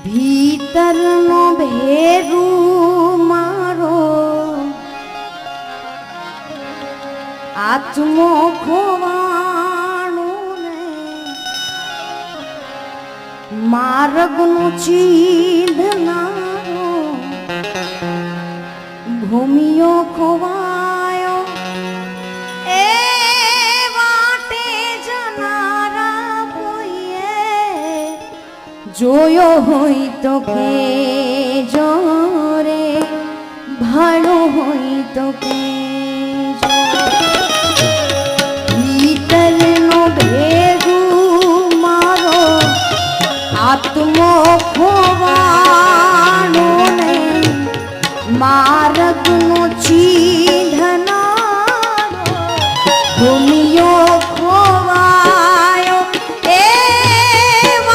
ભીતરનો ભેરુ મારો આત્મો ખોવાણું ને માર્ગનું ચીંધનારો ભૂમિયો ખોવાયો એ વાટે જનારા કોઈએ જોયો હોય તો કેજો રે ભાડો હોય તો કે